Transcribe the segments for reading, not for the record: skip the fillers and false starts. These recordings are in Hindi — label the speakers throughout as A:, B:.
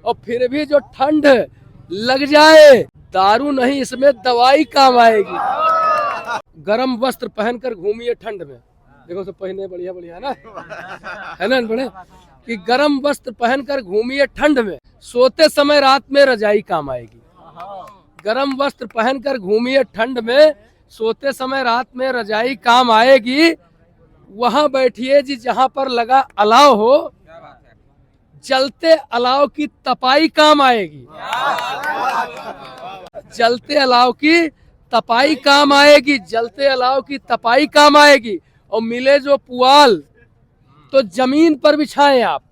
A: और फिर भी जो ठंड लग जाए, दारू नहीं इसमें दवाई काम आएगी। गरम वस्त्र पहनकर घूमिए ठंड में। देखो सब पहने बढ़िया बढ़िया ना, है ना बड़े, कि गरम वस्त्र पहनकर घूमिए ठंड में, सोते समय रात में रजाई काम आएगी। गरम वस्त्र पहनकर घूमिए ठंड में, सोते समय रात में रजाई काम आएगी। वहां बैठिए जी जहां पर लगा अलाव हो, जलते अलाव की तपाई काम आएगी। जलते अलाव की तपाई काम आएगी, जलते अलाव की तपाई काम आएगी। और मिले जो पुआल तो जमीन पर बिछाएं आप,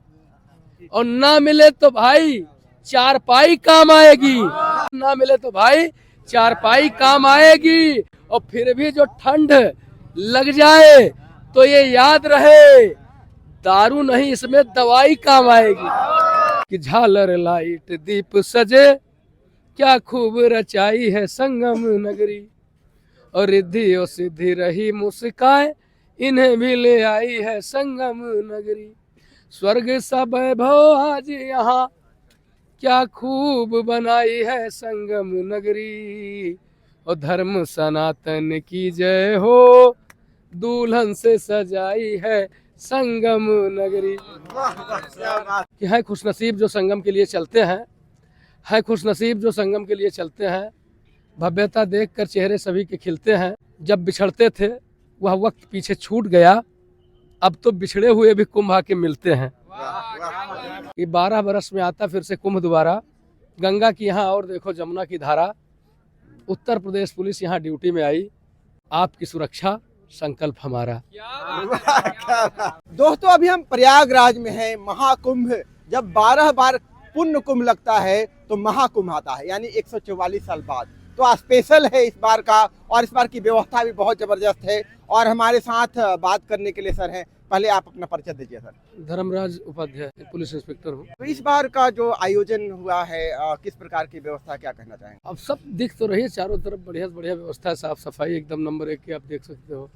A: और ना मिले तो भाई चारपाई काम आएगी। ना मिले तो भाई चारपाई काम आएगी। और फिर भी जो ठंड लग जाए तो ये याद रहे, दारू नहीं इसमें दवाई काम आएगी। कि झालर लाइट दीप सजे, क्या खूब रचाई है संगम नगरी, और रिद्धि और सिद्धि रही मुस्काए, इन्हें भी ले आई है संगम नगरी। स्वर्ग सा वैभव आज यहाँ, क्या खूब बनाई है संगम नगरी, और धर्म सनातन की जय हो, दुल्हन से सजाई है संगम नगरी। कि है खुशनसीब जो संगम के लिए चलते हैं, है खुशनसीब जो संगम के लिए चलते हैं। भव्यता देखकर चेहरे सभी के खिलते हैं। जब बिछड़ते थे वह वक्त पीछे छूट गया, अब तो बिछड़े हुए भी कुंभ आके मिलते हैं। ये 12 बरस में आता फिर से कुंभ दोबारा, गंगा की यहाँ और देखो जमुना की धारा। उत्तर प्रदेश पुलिस यहाँ ड्यूटी में आई, आपकी सुरक्षा संकल्प हमारा।
B: दोस्तों अभी हम प्रयागराज में हैं। महाकुंभ, जब 12 बार पुण्य कुंभ लगता है तो महाकुंभ आता है, यानी 144 साल बाद। तो स्पेशल है इस बार का, और इस बार की व्यवस्था भी बहुत जबरदस्त है। और हमारे साथ बात करने के लिए सर हैं, पहले आप अपना परिचय दीजिए sir.
A: Dharmraj Upadhyay, police inspector हूँ।
B: तो इस बार का जो आयोजन हुआ है, किस प्रकार की व्यवस्था, क्या कहना चाहेंगे?
A: अब सब दिख तो रही है, चारों तरफ बढ़िया बढ़िया व्यवस्था है, साफ सफाई एकदम नंबर 1 की आप देख सकते हो।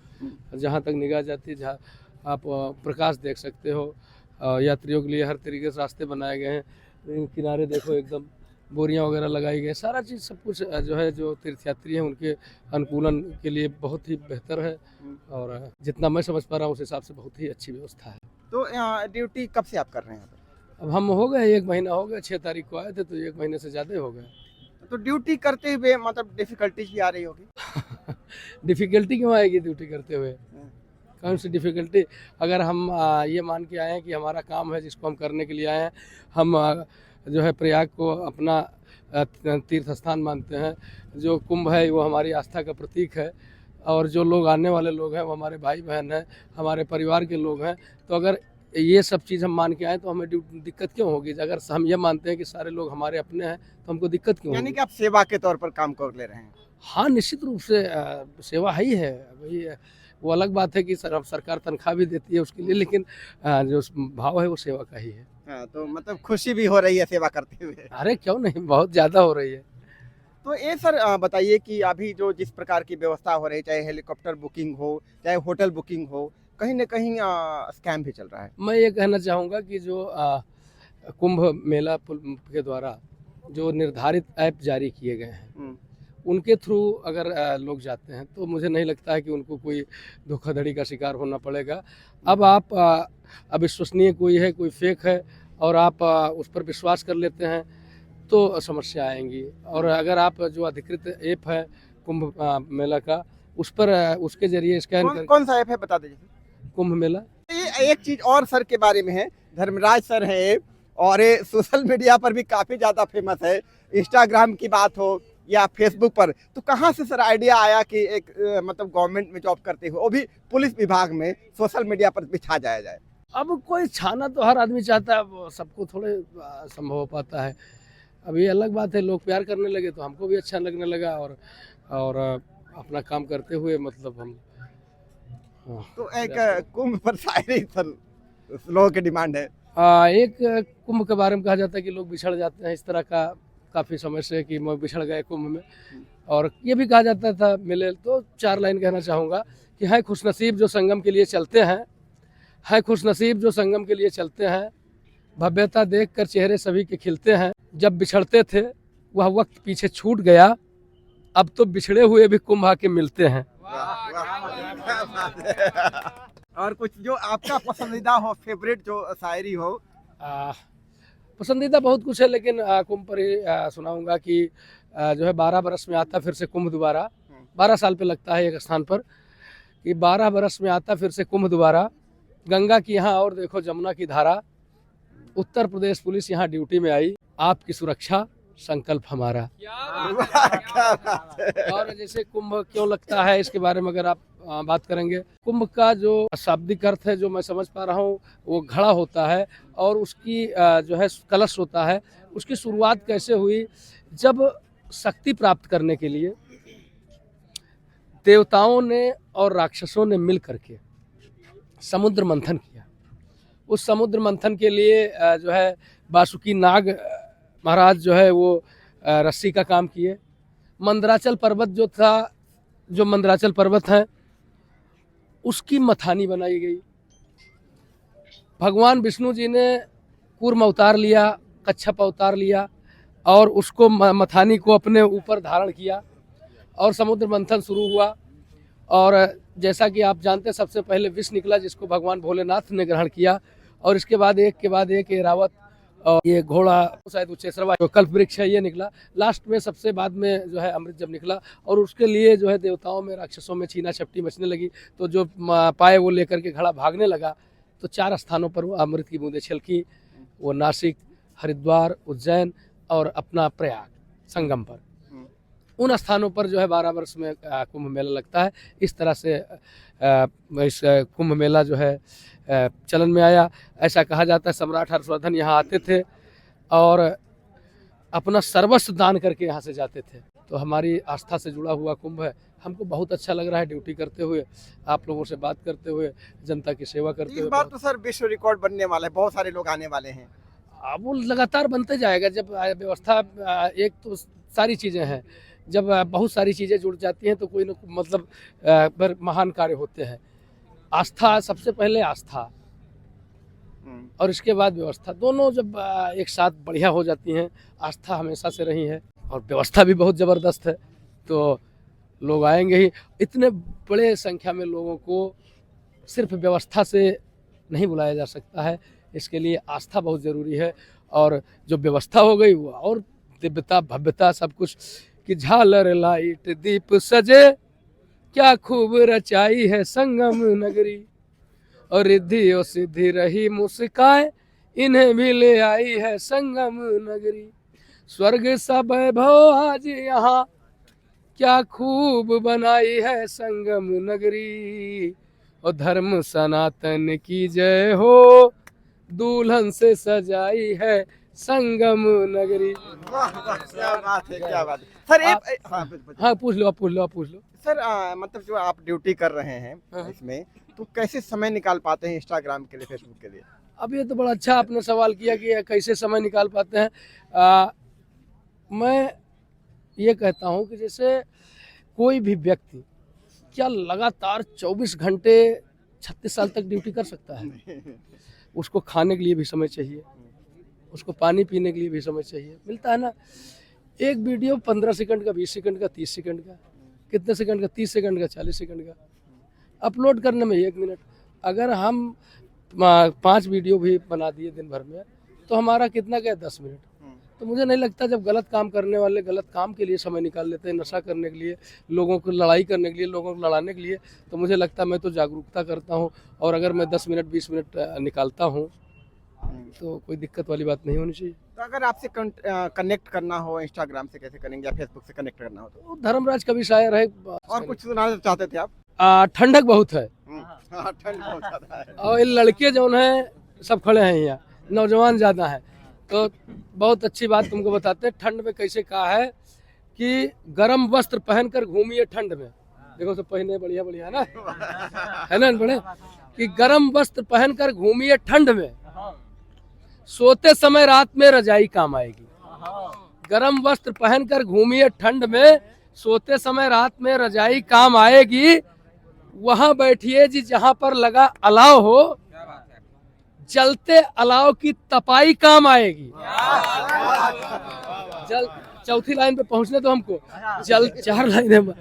A: जहाँ तक निगाह जाती है, जहाँ आप प्रकाश देख सकते हो। यात्रियों के लिए हर तरीके से रास्ते बनाए गए हैं। किनारे देखो एकदम बोरियां वगैरह लगाई गई, सारा चीज़ सब कुछ जो है जो तीर्थयात्री हैं उनके अनुकूलन के लिए बहुत ही बेहतर है। और जितना मैं समझ पा रहा हूँ उस हिसाब से बहुत ही अच्छी व्यवस्था है।
B: तो ड्यूटी कब से आप कर रहे हैं?
A: अब हम हो गए 1 महीना हो गया, 6 तारीख को आए थे तो 1 महीने से ज़्यादा हो गया।
B: तो ड्यूटी करते हुए मतलब डिफिकल्टीज भी आ रही होगी?
A: डिफ़िकल्टी क्यों आएगी ड्यूटी करते हुए? कौन सी डिफ़िकल्टी? अगर हम ये मान के आए हैं कि हमारा काम है जिसको हम करने के लिए आए हैं, हम जो है प्रयाग को अपना तीर्थ स्थान मानते हैं। जो कुंभ है वो हमारी आस्था का प्रतीक है, और जो लोग आने वाले लोग हैं वो हमारे भाई बहन हैं, हमारे परिवार के लोग हैं। तो अगर ये सब चीज़ हम मान के आए तो हमें दिक्कत क्यों होगी? अगर हम ये मानते हैं कि सारे लोग हमारे अपने हैं तो हमको दिक्कत क्यों होगी?
B: यानी कि आप सेवा के तौर पर काम कर ले रहे हैं?
A: हाँ, निश्चित रूप से सेवा ही है भाई। वो अलग बात है कि सरकार तनख्वाह भी देती है उसके लिए, लेकिन जो भाव है वो सेवा का ही है।
B: हाँ, तो मतलब खुशी भी हो रही है सेवा करते हुए?
A: अरे क्यों नहीं, बहुत ज़्यादा हो रही है।
B: तो ये सर बताइए कि अभी जो जिस प्रकार की व्यवस्था हो रही है, चाहे हेलीकॉप्टर बुकिंग हो, चाहे होटल बुकिंग हो, कहीं न कहीं स्कैम भी चल रहा है।
A: मैं ये कहना चाहूँगा कि जो कुंभ मेला के द्वारा जो निर्धारित ऐप जारी किए गए हैं, उनके थ्रू अगर लोग जाते हैं तो मुझे नहीं लगता है कि उनको कोई धोखाधड़ी का शिकार होना पड़ेगा। अब आप अविश्वसनीय कोई है, कोई फेक है, और आप उस पर विश्वास कर लेते हैं तो समस्या आएंगी। और अगर आप जो अधिकृत ऐप है कुंभ मेला का, उस पर उसके जरिए स्कैन कर।
B: कौन सा ऐप है बता दीजिए?
A: कुंभ मेला।
B: ये एक चीज़ और सर के बारे में है, धर्मराज सर है, और ये सोशल मीडिया पर भी काफ़ी ज़्यादा फेमस है। इंस्टाग्राम की बात हो या फेसबुक पर, तो कहाँ से सर आइडिया आया कि एक मतलब गवर्नमेंट में जॉब करते हुए, वो भी पुलिस विभाग में, सोशल मीडिया पर भी छा जाया जाए?
A: अब कोई छाना तो हर आदमी चाहता है, अब सबको थोड़े संभव हो पाता है। अब ये अलग बात है, लोग प्यार करने लगे तो हमको भी अच्छा लगने लगा, और अपना काम करते हुए मतलब हम।
B: तो एक कुंभ पर शायरी सर लोगों की डिमांड है।
A: एक कुंभ के बारे में कहा जाता है कि लोग बिछड़ जाते हैं, इस तरह का काफ़ी समय से कि मैं बिछड़ गए कुंभ में। और ये भी कहा जाता था मिले, तो 4 लाइन कहना चाहूँगा कि है खुशनसीब जो संगम के लिए चलते हैं, है खुशनसीब जो संगम के लिए चलते हैं। भव्यता देखकर चेहरे सभी के खिलते हैं। जब बिछड़ते थे वह वक्त पीछे छूट गया, अब तो बिछड़े हुए भी कुंभ आके मिलते हैं।
B: और कुछ जो आपका पसंदीदा हो, फेवरेट जो शायरी हो?
A: पसंदीदा बहुत कुछ है, लेकिन कुंभ पर ही सुनाऊंगा कि जो है 12 बरस में आता फिर से कुंभ दोबारा। 12 साल पे लगता है एक स्थान पर, कि 12 बरस में आता फिर से कुंभ दोबारा। गंगा की यहाँ और देखो जमुना की धारा, उत्तर प्रदेश पुलिस यहाँ ड्यूटी में आई, आपकी सुरक्षा संकल्प हमारा।
B: क्या बात है।
A: और जैसे कुंभ क्यों लगता है इसके बारे में अगर आप बात करेंगे, कुंभ का जो शाब्दिक अर्थ है जो मैं समझ पा रहा हूँ, वो घड़ा होता है और उसकी जो है कलश होता है। उसकी शुरुआत कैसे हुई? जब शक्ति प्राप्त करने के लिए देवताओं ने और राक्षसों ने मिल करके समुद्र मंथन किया। उस समुद्र मंथन के लिए जो है वासुकी नाग महाराज जो है वो रस्सी का काम किए। मंदराचल पर्वत जो था, जो मंदराचल पर्वत है, उसकी मथानी बनाई गई। भगवान विष्णु जी ने कूर्म अवतार लिया, कच्छप अवतार लिया और उसको मथानी को अपने ऊपर धारण किया और समुद्र मंथन शुरू हुआ। और जैसा कि आप जानते हैं, सबसे पहले विष निकला जिसको भगवान भोलेनाथ ने ग्रहण किया, और इसके बाद एक के बाद एक एरावत और ये घोड़ा, शायद उच्चेश्रवा जो कल्प वृक्ष है, ये निकला। लास्ट में सबसे बाद में जो है अमृत जब निकला, और उसके लिए जो है देवताओं में राक्षसों में छीना छपटी मचने लगी। तो जो पाए वो लेकर के घड़ा भागने लगा, तो 4 स्थानों पर वो अमृत की बूंदें छिलकी। वो नासिक, हरिद्वार, उज्जैन और अपना प्रयाग संगम पर। उन स्थानों पर जो है 12 वर्ष में कुंभ मेला लगता है। इस तरह से इस कुंभ मेला जो है चलन में आया। ऐसा कहा जाता है सम्राट हर्षवर्धन यहाँ आते थे और अपना सर्वस्व दान करके यहाँ से जाते थे। तो हमारी आस्था से जुड़ा हुआ कुंभ है। हमको बहुत अच्छा लग रहा है ड्यूटी करते हुए, आप लोगों से बात करते हुए, जनता की सेवा करते
B: इस
A: हुए।
B: बार तो सर विश्व रिकॉर्ड बनने वाला है, बहुत सारे लोग आने वाले हैं।
A: अब वो लगातार बनते जाएगा। जब व्यवस्था, एक तो सारी चीज़ें हैं, जब बहुत सारी चीज़ें जुड़ जाती हैं तो कोई ना मतलब महान कार्य होते हैं। आस्था, सबसे पहले आस्था और इसके बाद व्यवस्था, दोनों जब एक साथ बढ़िया हो जाती हैं। आस्था हमेशा से रही है और व्यवस्था भी बहुत ज़बरदस्त है, तो लोग आएंगे ही। इतने बड़े संख्या में लोगों को सिर्फ व्यवस्था से नहीं बुलाया जा सकता है, इसके लिए आस्था बहुत ज़रूरी है। और जो व्यवस्था हो गई वो और दिव्यता भव्यता सब कुछ, कि झालर लाइट दीप सजे, क्या खूब रचाई है संगम नगरी, और रिद्धि और सिद्धि रही मुस्काए, इन्हें भी ले आई है संगम नगरी। स्वर्ग सा वैभव आज यहाँ, क्या खूब बनाई है संगम नगरी, और धर्म सनातन की जय हो, दुल्हन से सजाई है संगम नगरी।
B: क्या बात है, क्या बात है सर।
A: हाँ पूछ लो, आप पूछ लो, आप पूछ लो।
B: सर मतलब जो आप ड्यूटी कर रहे हैं इसमें, तो कैसे समय निकाल पाते हैं इंस्टाग्राम के लिए, फेसबुक के लिए?
A: अब ये तो बड़ा अच्छा आपने सवाल किया कि कैसे समय निकाल पाते हैं। मैं ये कहता हूँ कि जैसे कोई भी व्यक्ति क्या लगातार 24 घंटे 36 साल तक ड्यूटी कर सकता है? उसको खाने के लिए भी समय चाहिए, उसको पानी पीने के लिए भी समय चाहिए, मिलता है ना। एक वीडियो 15 सेकंड का, 20 सेकंड का, 30 सेकंड का, कितने सेकंड का, 30 सेकंड का, 40 सेकंड का, अपलोड करने में 1 मिनट। अगर हम 5 वीडियो भी बना दिए दिन भर में तो हमारा कितना गया, 10 मिनट। तो मुझे नहीं लगता, जब गलत काम करने वाले गलत काम के लिए समय निकाल लेते हैं, नशा करने के लिए, लोगों को लड़ाई करने के लिए, लोगों को लड़ाने के लिए, तो मुझे लगता है मैं तो जागरूकता करता हूँ। और अगर मैं 10 मिनट 20 मिनट निकालता हूँ तो कोई दिक्कत वाली बात नहीं होनी चाहिए।
B: तो अगर आपसे कनेक्ट करना हो इंस्टाग्राम से कैसे करेंगे, या फेसबुक से कनेक्ट करना हो तो?
A: धर्मराज कवि शायर है।
B: और कुछ सुनाना चाहते थे आप?
A: ठंडक बहुत है
B: ठंड बहुत ज्यादा है,
A: और ये लड़के जो हैं सब खड़े हैं यहाँ, नौजवान ज़्यादा हैं। तो बहुत अच्छी बात तुमको बताते हैं, ठंड में कैसे कहा है कि गर्म वस्त्र पहनकर घूमिए ठंड में। देखो सब पहने बढ़िया बढ़िया है ना बड़े, कि गर्म वस्त्र पहनकर घूमिए ठंड में, सोते समय रात में रजाई काम आएगी। गर्म वस्त्र पहनकर घूमिए ठंड में, सोते समय रात में रजाई काम आएगी। वहां बैठिए जी जहां पर लगा अलाव हो, जलते अलाव की तपाई काम आएगी। चौथी लाइन पे पहुंचने तो हमको 4 लाइन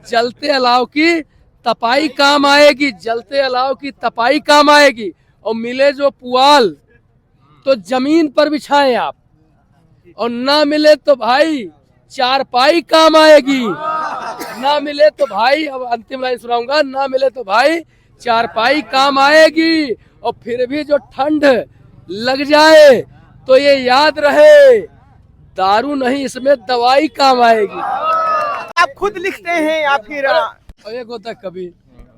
A: जलते अलाव की तपाई काम आएगी, जलते अलाव की तपाई काम आएगी। और मिले जो पुआल तो जमीन पर बिछाएं आप, और ना मिले तो भाई चारपाई काम आएगी। ना मिले तो भाई, अब अंतिम लाइन सुनाऊंगा, ना मिले तो भाई चारपाई काम आएगी। और फिर भी जो ठंड लग जाए तो ये याद रहे, दारू नहीं इसमें दवाई काम आएगी।
B: आप खुद लिखते हैं या फिर
A: और एक होता है कवि,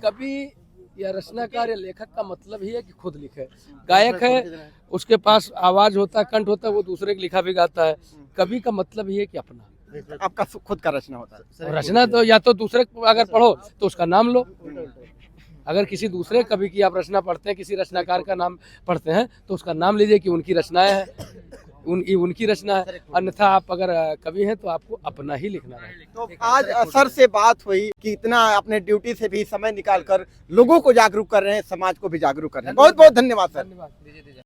A: कवि या रचनाकार या लेखक का मतलब ही है कि खुद लिखे। गायक है, उसके पास आवाज होता है, कंठ होता है, वो दूसरे के लिखा भी गाता है। कवि का मतलब ही है कि अपना,
B: आपका खुद का रचना होता है?
A: रचना तो या तो दूसरे अगर पढ़ो तो उसका नाम लो। अगर किसी दूसरे कवि की आप रचना पढ़ते हैं, किसी रचनाकार का नाम पढ़ते हैं, तो उसका नाम लीजिए कि उनकी रचनाएं हैं, उनकी रचना है। अन्यथा आप अगर कवि हैं तो आपको अपना ही लिखना है।
B: तो आज सर से बात हुई कि इतना अपने ड्यूटी से भी समय निकालकर लोगों को जागरूक कर रहे हैं, समाज को भी जागरूक कर रहे हैं। बहुत बहुत धन्यवाद सर।
A: धन्यवाद।